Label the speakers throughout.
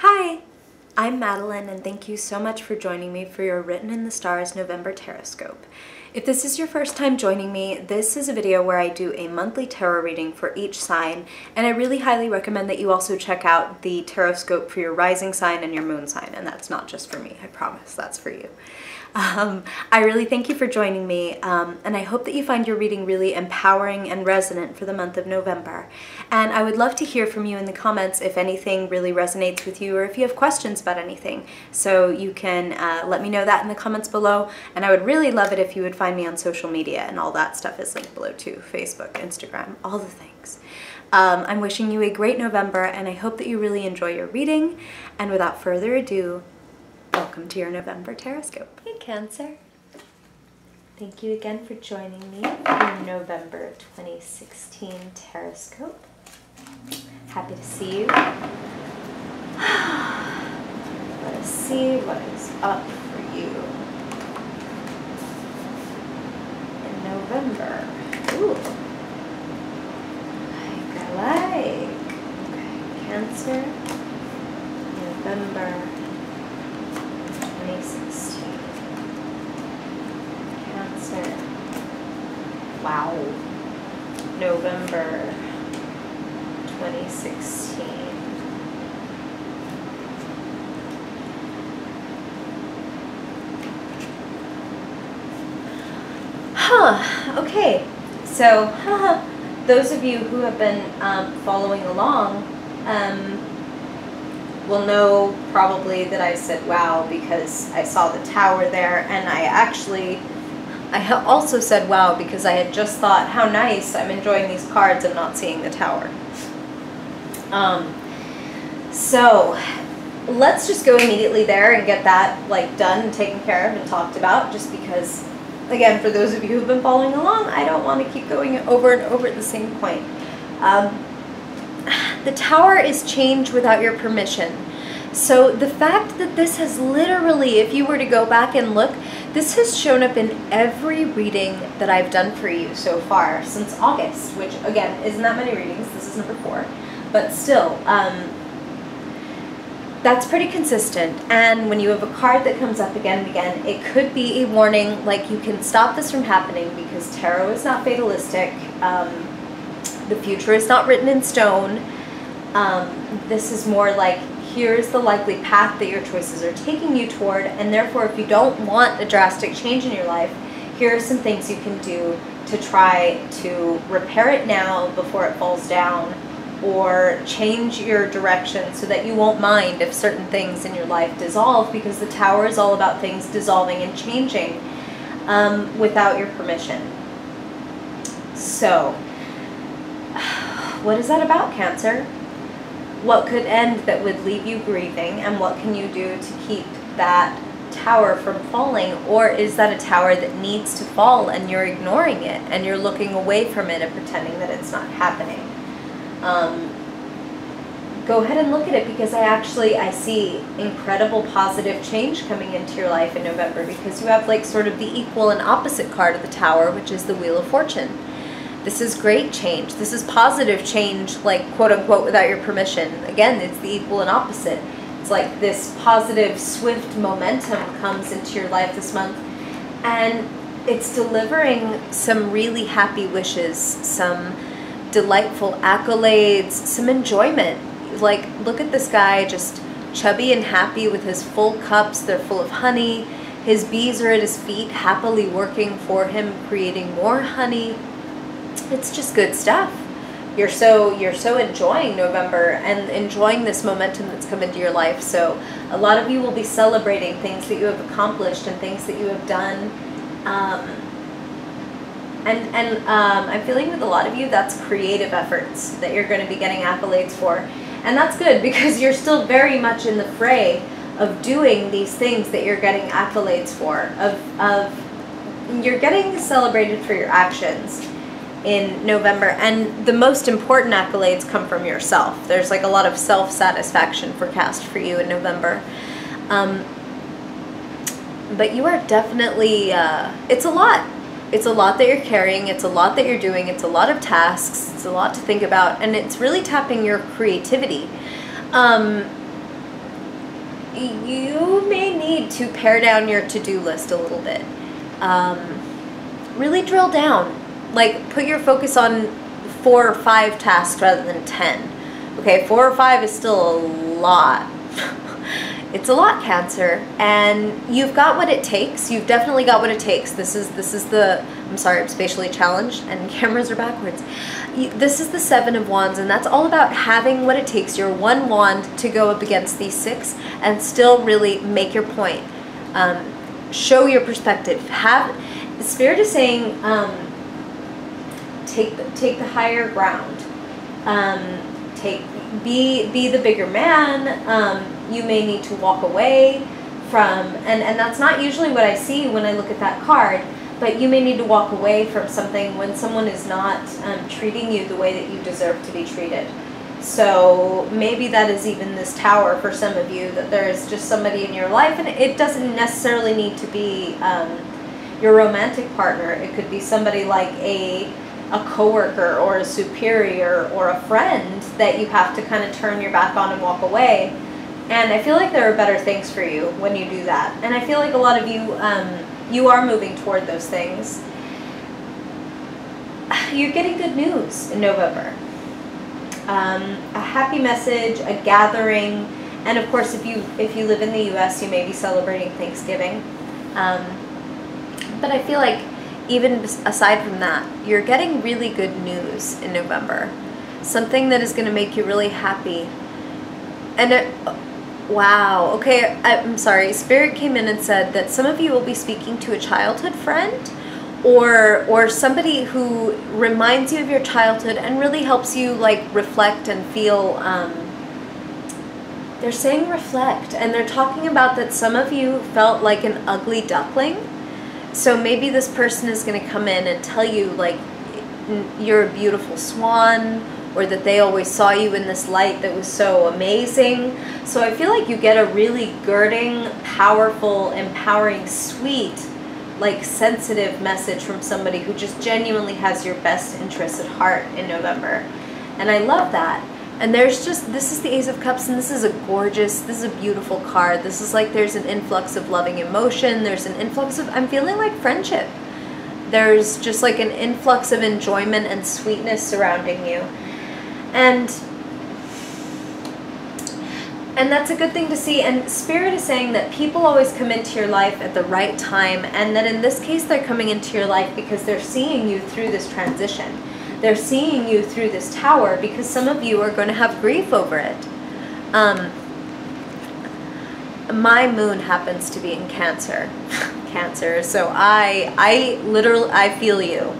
Speaker 1: Hi, I'm Madeline, and thank you so much for joining me for your Written in the Stars November Taroscope. If this is your first time joining me, this is a video where I do a monthly tarot reading for each sign, and I really highly recommend that you also check out the Taroscope for your rising sign and your moon sign, and that's not just for me, I promise, that's for you. I really thank you for joining me, and I hope that you find your reading really empowering and resonant for the month of November. And I would love to hear from you in the comments if anything really resonates with you or if you have questions about anything. So you can let me know that in the comments below, and I would really love it if you would find me on social media, and all that stuff is linked below too. Facebook, Instagram, all the things. I'm wishing you a great November, and I hope that you really enjoy your reading. And without further ado, welcome to your November Taroscope. Hey Cancer. Thank you again for joining me for your November 2016 Taroscope. Happy to see you. Let us see what is up for you in November. Ooh. I like. Okay, Cancer, November 2016. Cancer. Wow. November 2016. Okay. So, those of you who have been following along will know probably that I said wow because I saw the tower there, and I also said wow because I had just thought how nice, I'm enjoying these cards and not seeing the tower. So let's just go immediately there and get that done and taken care of and talked about, just because, again, for those of you who've been following along, I don't want to keep going over and over at the same point. The tower is change without your permission. So the fact that this has literally, if you were to go back and look, this has shown up in every reading that I've done for you so far since August, which again, isn't that many readings. This is number 4, but still, that's pretty consistent. And when you have a card that comes up again and again, it could be a warning, like you can stop this from happening because tarot is not fatalistic. The future is not written in stone. This is more like, here's the likely path that your choices are taking you toward, and therefore if you don't want a drastic change in your life, here are some things you can do to try to repair it now before it falls down, or change your direction so that you won't mind if certain things in your life dissolve, because the tower is all about things dissolving and changing without your permission. So, what is that about, Cancer? What could end that would leave you grieving, and what can you do to keep that tower from falling? Or is that a tower that needs to fall and you're ignoring it and you're looking away from it and pretending that it's not happening? Go ahead and look at it, because I see incredible positive change coming into your life in November, because you have sort of the equal and opposite card of the tower, which is the Wheel of Fortune. This is great change. This is positive change, quote unquote, without your permission. Again, it's the equal and opposite. It's like this positive, swift momentum comes into your life this month, and it's delivering some really happy wishes, some delightful accolades, some enjoyment. Look at this guy, just chubby and happy with his full cups. They're full of honey. His bees are at his feet, happily working for him, creating more honey. It's just good stuff. You're so enjoying November and enjoying this momentum that's come into your life. So a lot of you will be celebrating things that you have accomplished and things that you have done. I'm feeling with a lot of you, that's creative efforts that you're going to be getting accolades for. And that's good, because you're still very much in the fray of doing these things that you're getting accolades for. You're getting celebrated for your actions in November, and the most important accolades come from yourself. There's a lot of self-satisfaction forecast for you in November. But you are definitely, it's a lot. It's a lot that you're carrying, it's a lot that you're doing, it's a lot of tasks, it's a lot to think about, and it's really tapping your creativity. you may need to pare down your to-do list a little bit. Really drill down. Like, put your focus on 4 or 5 tasks rather than 10. Okay, 4 or 5 is still a lot. It's a lot, Cancer, and you've got what it takes. You've definitely got what it takes. This is the, I'm sorry, I'm spatially challenged and cameras are backwards. This is the 7 of Wands, and that's all about having what it takes, your 1 wand, to go up against these 6 and still really make your point. Show your perspective. The Spirit is saying, take the higher ground. Be the bigger man. You may need to walk away from, and that's not usually what I see when I look at that card, but you may need to walk away from something when someone is not treating you the way that you deserve to be treated. So maybe that is even this Tower for some of you, that there is just somebody in your life, and it doesn't necessarily need to be your romantic partner. It could be somebody like a coworker or a superior or a friend that you have to kind of turn your back on and walk away. And I feel like there are better things for you when you do that. And I feel like a lot of you, you are moving toward those things. You're getting good news in November. A happy message, a gathering, and of course if you live in the US, you may be celebrating Thanksgiving. But I feel like even aside from that, you're getting really good news in November. Something that is going to make you really happy. And wow, okay, I'm sorry. Spirit came in and said that some of you will be speaking to a childhood friend or somebody who reminds you of your childhood and really helps you like reflect and feel. They're saying reflect, and they're talking about that some of you felt like an ugly duckling. So maybe this person is going to come in and tell you like you're a beautiful swan, or that they always saw you in this light that was so amazing. So I feel like you get a really girding, powerful, empowering, sweet, like sensitive message from somebody who just genuinely has your best interests at heart in November. And I love that. And there's just, this is the Ace of Cups, and this is this is a beautiful card. This is like there's an influx of loving emotion. There's an influx of, I'm feeling like friendship. There's just like an influx of enjoyment and sweetness surrounding you. And that's a good thing to see. And Spirit is saying that people always come into your life at the right time, and that in this case they're coming into your life because they're seeing you through this transition. They're seeing you through this Tower because some of you are going to have grief over it. My moon happens to be in Cancer. Cancer, so I literally, I feel you.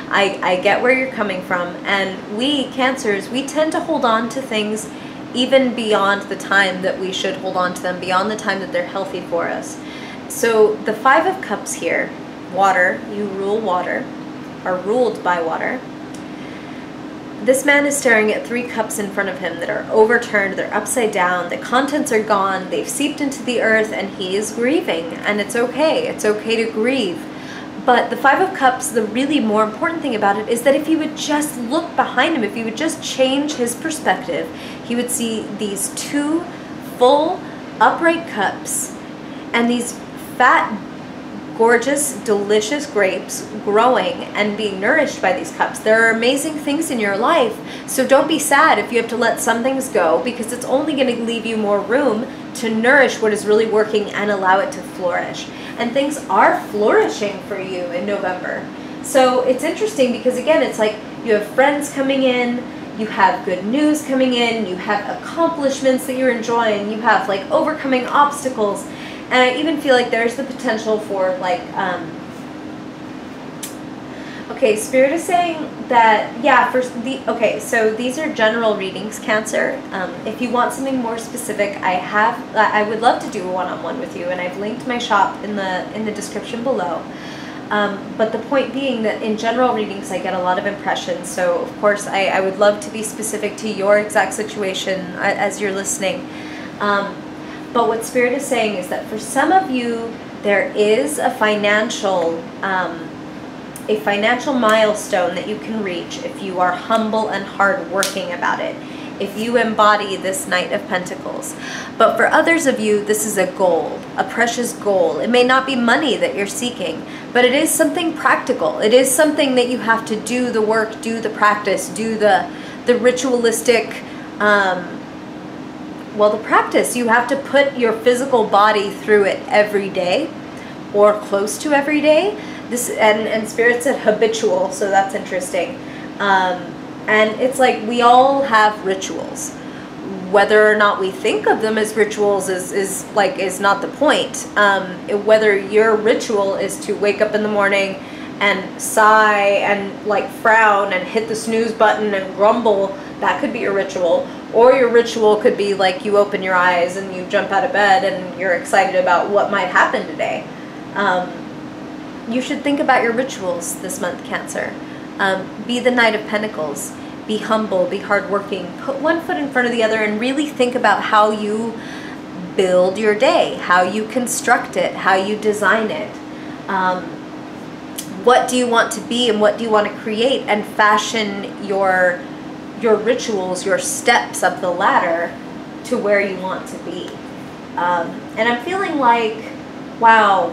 Speaker 1: I get where you're coming from, and we Cancers, we tend to hold on to things even beyond the time that we should hold on to them, beyond the time that they're healthy for us. So the 5 of Cups here, water, you rule water, are ruled by water. This man is staring at 3 cups in front of him that are overturned, they're upside down, the contents are gone, they've seeped into the earth, and he is grieving, and it's okay to grieve. But the 5 of Cups, the really more important thing about it is that if he would just look behind him, if he would just change his perspective, he would see these 2 full, upright cups and these fat, gorgeous, delicious grapes growing and being nourished by these cups. There are amazing things in your life, so don't be sad if you have to let some things go, because it's only going to leave you more room to nourish what is really working and allow it to flourish. And things are flourishing for you in November. So it's interesting because, again, it's like you have friends coming in, you have good news coming in, you have accomplishments that you're enjoying, you have like overcoming obstacles. And I even feel like there's the potential for like, okay, Spirit is saying that, yeah, okay, so these are general readings, Cancer. If you want something more specific, I would love to do a one-on-one with you, and I've linked my shop in the description below. But the point being that in general readings, I get a lot of impressions. So of course, I would love to be specific to your exact situation as you're listening. But what Spirit is saying is that for some of you, there is a financial milestone that you can reach if you are humble and hardworking about it. if you embody this Knight of Pentacles. But for others of you, this is a goal, a precious goal. It may not be money that you're seeking, but it is something practical. It is something that you have to do the work, do the practice, do the ritualistic, well, the practice. You have to put your physical body through it every day, or close to every day. This and Spirit said habitual, so that's interesting. And it's like we all have rituals. Whether or not we think of them as rituals is not the point. Whether your ritual is to wake up in the morning and sigh and like frown and hit the snooze button and grumble, that could be your ritual. Or your ritual could be like you open your eyes and you jump out of bed and you're excited about what might happen today. You should think about your rituals this month, Cancer. Be the Knight of Pentacles. Be humble, be hardworking. Put one foot in front of the other and really think about how you build your day, how you construct it, how you design it. What do you want to be and what do you want to create, and fashion your rituals, your steps up the ladder to where you want to be. And I'm feeling like, wow.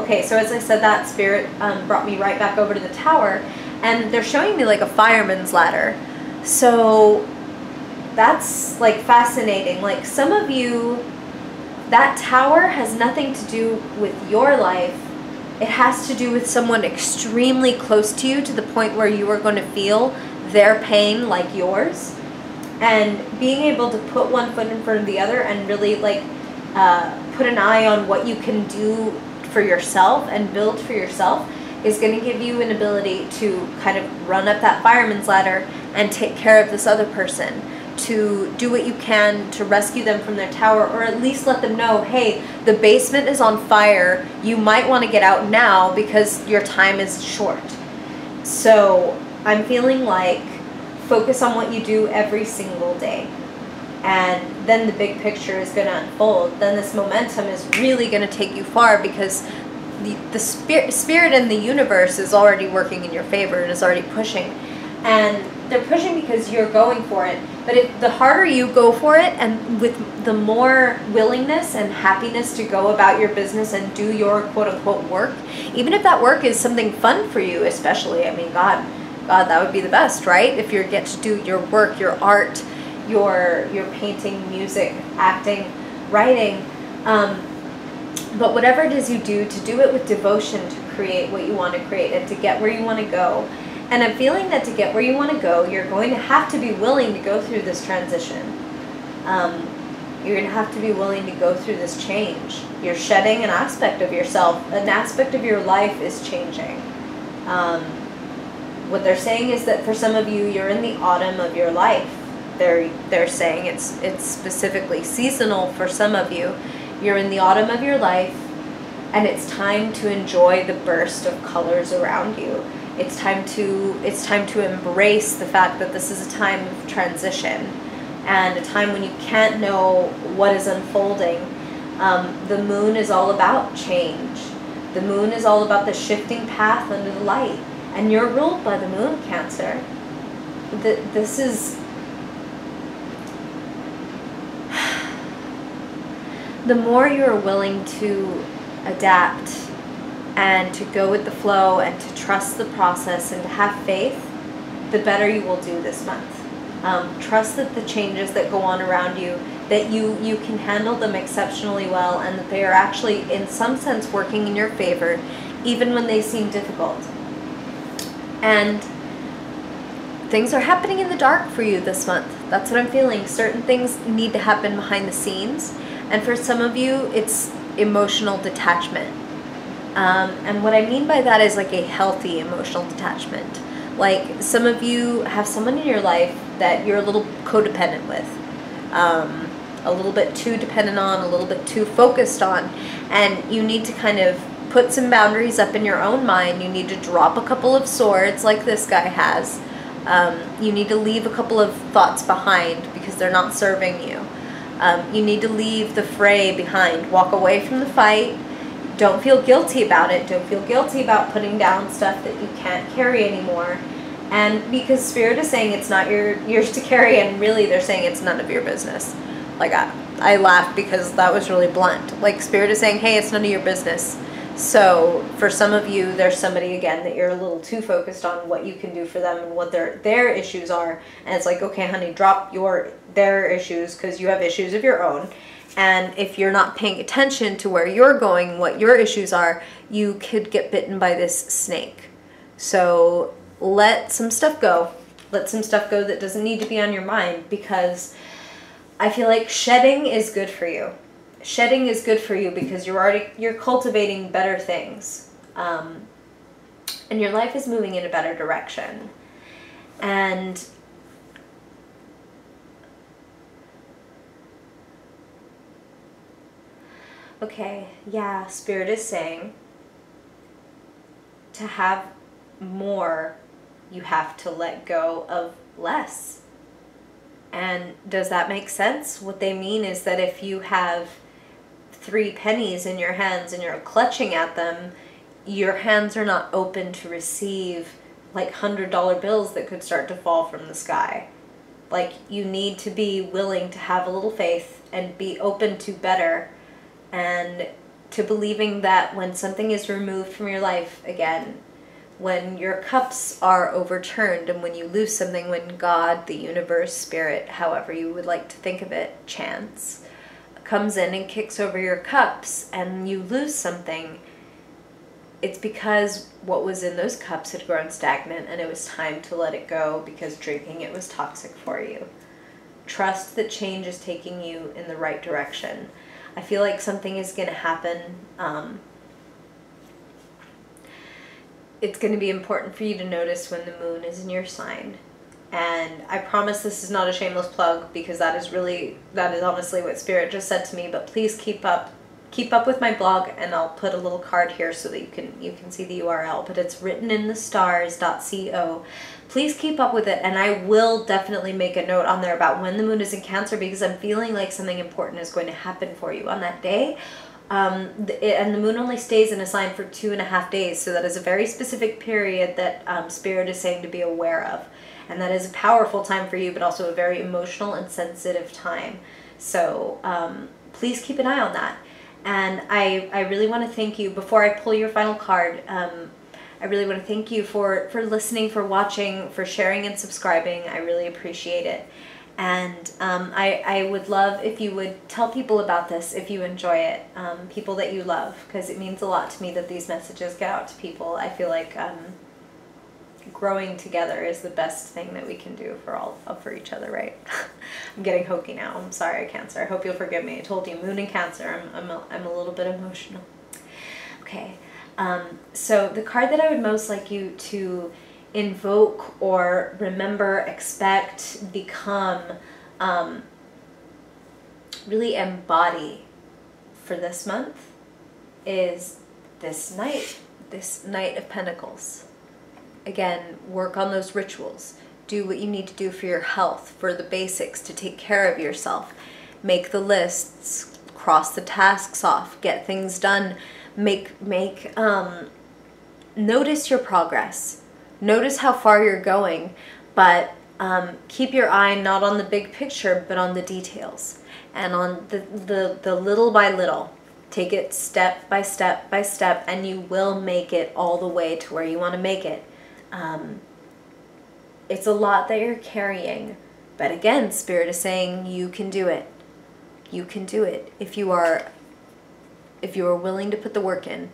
Speaker 1: Okay, so as I said that, Spirit brought me right back over to the Tower, and they're showing me like a fireman's ladder. So that's like fascinating. Like some of you, that tower has nothing to do with your life. It has to do with someone extremely close to you, to the point where you are going to feel their pain like yours. And being able to put one foot in front of the other and really like put an eye on what you can do for yourself and build for yourself is going to give you an ability to kind of run up that fireman's ladder and take care of this other person, to do what you can to rescue them from their tower, or at least let them know, hey, the basement is on fire. You might want to get out now because your time is short. So I'm feeling like focus on what you do every single day. And then the big picture is going to unfold. Then this momentum is really going to take you far, because the spirit in the universe is already working in your favor and is already pushing. And they're pushing because you're going for it. But the harder you go for it, and with the more willingness and happiness to go about your business and do your quote-unquote work, even if that work is something fun for you, especially, I mean, God, that would be the best, right? If you get to do your work, your art, your painting, music, acting, writing, but whatever it is you do, to do it with devotion, to create what you want to create and to get where you want to go. And I'm feeling that to get where you want to go, you're going to have to be willing to go through this transition. You're going to have to be willing to go through this change. You're shedding an aspect of yourself. An aspect of your life is changing. What they're saying is that for some of you, you're in the autumn of your life. They're saying it's specifically seasonal for some of you. You're in the autumn of your life, and it's time to enjoy the burst of colors around you. It's time to embrace the fact that this is a time of transition, and a time when you can't know what is unfolding. The moon is all about change. The moon is all about the shifting path under the light, and you're ruled by the moon, Cancer. This is the more you're willing to adapt and to go with the flow and to trust the process and to have faith, the better you will do this month. Trust that the changes that go on around you, that you can handle them exceptionally well, and that they are actually in some sense working in your favor, even when they seem difficult. And things are happening in the dark for you this month. That's what I'm feeling. Certain things need to happen behind the scenes. And for some of you, it's emotional detachment. And what I mean by that is like a healthy emotional detachment. Like some of you have someone in your life that you're a little codependent with. A little bit too dependent on, a little bit too focused on. And you need to kind of put some boundaries up in your own mind. You need to drop a couple of swords like this guy has. You need to leave a couple of thoughts behind because they're not serving you. You need to leave the fray behind. Walk away from the fight. Don't feel guilty about it. Don't feel guilty about putting down stuff that you can't carry anymore. And because Spirit is saying it's not yours to carry, and really they're saying it's none of your business. Like, I laughed because that was really blunt. Like, Spirit is saying, hey, it's none of your business. So for some of you, there's somebody, again, that you're a little too focused on what you can do for them and what their issues are. And it's like, okay, honey, drop their issues, because you have issues of your own. And if you're not paying attention to where you're going, what your issues are, you could get bitten by this snake. So let some stuff go. Let some stuff go that doesn't need to be on your mind, because I feel like shedding is good for you. Shedding is good for you because you're cultivating better things. And your life is moving in a better direction. And okay, yeah, Spirit is saying to have more, you have to let go of less. And does that make sense? What they mean is that if you have 3 pennies in your hands and you're clutching at them, your hands are not open to receive like $100 bills that could start to fall from the sky. Like, you need to be willing to have a little faith and be open to better, and to believing that when something is removed from your life, again, when your cups are overturned and when you lose something, when God, the universe, Spirit, however you would like to think of it, chance, comes in and kicks over your cups and you lose something, it's because what was in those cups had grown stagnant and it was time to let it go, because drinking it was toxic for you. Trust that change is taking you in the right direction. I feel like something is going to happen. It's going to be important for you to notice when the moon is in your sign. And I promise this is not a shameless plug, because that is honestly what Spirit just said to me. But please keep up with my blog, and I'll put a little card here so that you can see the URL. But it's writteninthestars.co. Please keep up with it, and I will definitely make a note on there about when the moon is in Cancer, because I'm feeling like something important is going to happen for you on that day. And the moon only stays in a sign for 2.5 days, so that is a very specific period that Spirit is saying to be aware of. And that is a powerful time for you, but also a very emotional and sensitive time. So please keep an eye on that. And I really want to thank you, before I pull your final card, I really want to thank you for listening, for watching, for sharing and subscribing. I really appreciate it. And I would love if you would tell people about this if you enjoy it, people that you love, because it means a lot to me that these messages get out to people. I feel like growing together is the best thing that we can do for each other, right? I'm getting hokey now. I'm sorry, Cancer. I hope you'll forgive me. I told you, moon in Cancer. I'm a little bit emotional. Okay. So the card that I would most like you to invoke or remember, expect, become, really embody for this month is this Knight of Pentacles. Again, work on those rituals. Do what you need to do for your health, for the basics, to take care of yourself. Make the lists, cross the tasks off, get things done. Notice your progress. Notice how far you're going, but keep your eye not on the big picture, but on the details and on the little by little. Take it step by step by step, and you will make it all the way to where you want to make it. It's a lot that you're carrying, but again, Spirit is saying you can do it. You can do it if you are willing to put the work in,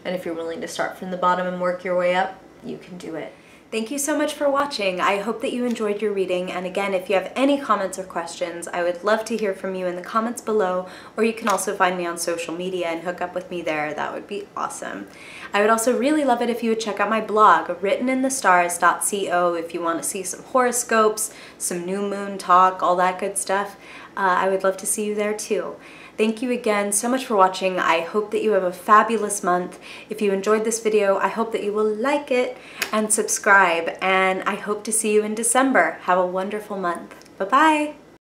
Speaker 1: and if you're willing to start from the bottom and work your way up, you can do it. Thank you so much for watching. I hope that you enjoyed your reading, and again, if you have any comments or questions, I would love to hear from you in the comments below, or you can also find me on social media and hook up with me there. That would be awesome. I would also really love it if you would check out my blog, writteninthestars.co, if you want to see some horoscopes, some new moon talk, all that good stuff. I would love to see you there too. Thank you again so much for watching. I hope that you have a fabulous month. If you enjoyed this video, I hope that you will like it and subscribe, and I hope to see you in December. Have a wonderful month. Bye-bye.